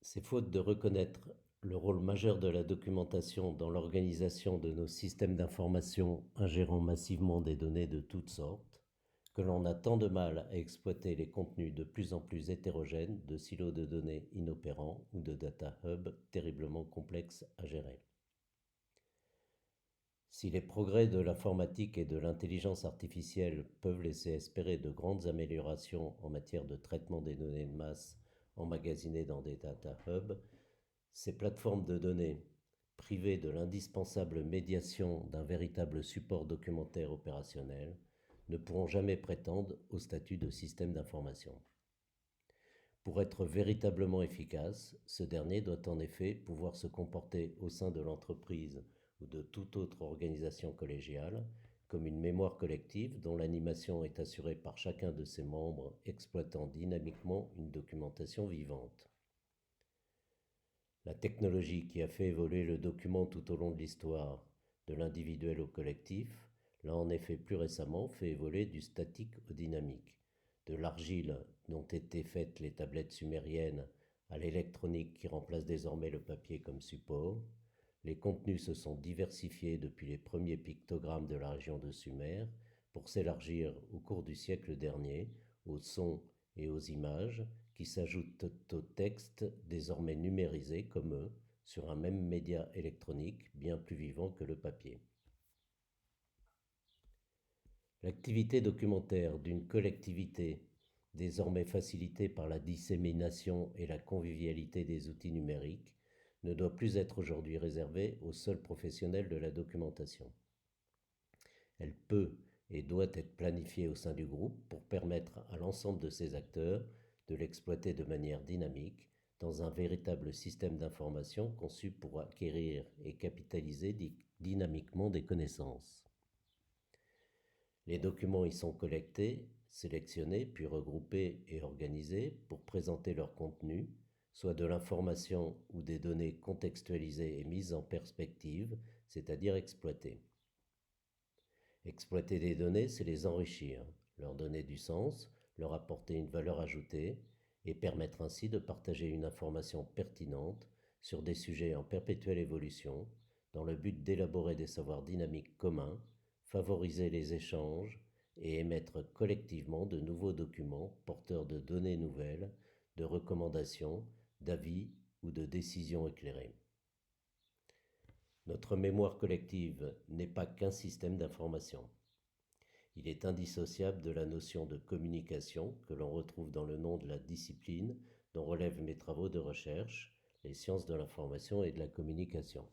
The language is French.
C'est faute de reconnaître le rôle majeur de la documentation dans l'organisation de nos systèmes d'information ingérant massivement des données de toutes sortes, que l'on a tant de mal à exploiter les contenus de plus en plus hétérogènes de silos de données inopérants ou de data hubs terriblement complexes à gérer. Si les progrès de l'informatique et de l'intelligence artificielle peuvent laisser espérer de grandes améliorations en matière de traitement des données de masse emmagasinées dans des data hubs, ces plateformes de données, privées de l'indispensable médiation d'un véritable support documentaire opérationnel, ne pourront jamais prétendre au statut de système d'information. Pour être véritablement efficace, ce dernier doit en effet pouvoir se comporter au sein de l'entreprise ou de toute autre organisation collégiale comme une mémoire collective dont l'animation est assurée par chacun de ses membres exploitant dynamiquement une documentation vivante. La technologie qui a fait évoluer le document tout au long de l'histoire, de l'individuel au collectif, l'a en effet plus récemment fait évoluer du statique au dynamique, de l'argile dont étaient faites les tablettes sumériennes à l'électronique qui remplace désormais le papier comme support. Les contenus se sont diversifiés depuis les premiers pictogrammes de la région de Sumer pour s'élargir au cours du siècle dernier aux sons et aux images qui s'ajoutent aux textes désormais numérisés comme eux sur un même média électronique bien plus vivant que le papier. L'activité documentaire d'une collectivité, désormais facilitée par la dissémination et la convivialité des outils numériques, ne doit plus être aujourd'hui réservée aux seuls professionnels de la documentation. Elle peut et doit être planifiée au sein du groupe pour permettre à l'ensemble de ses acteurs de l'exploiter de manière dynamique dans un véritable système d'information conçu pour acquérir et capitaliser dynamiquement des connaissances. Les documents y sont collectés, sélectionnés, puis regroupés et organisés pour présenter leur contenu, soit de l'information ou des données contextualisées et mises en perspective, c'est-à-dire exploitées. Exploiter des données, c'est les enrichir, leur donner du sens, leur apporter une valeur ajoutée et permettre ainsi de partager une information pertinente sur des sujets en perpétuelle évolution dans le but d'élaborer des savoirs dynamiques communs, favoriser les échanges et émettre collectivement de nouveaux documents porteurs de données nouvelles, de recommandations, d'avis ou de décisions éclairées. Notre mémoire collective n'est pas qu'un système d'information. Il est indissociable de la notion de communication que l'on retrouve dans le nom de la discipline dont relèvent mes travaux de recherche, les sciences de l'information et de la communication.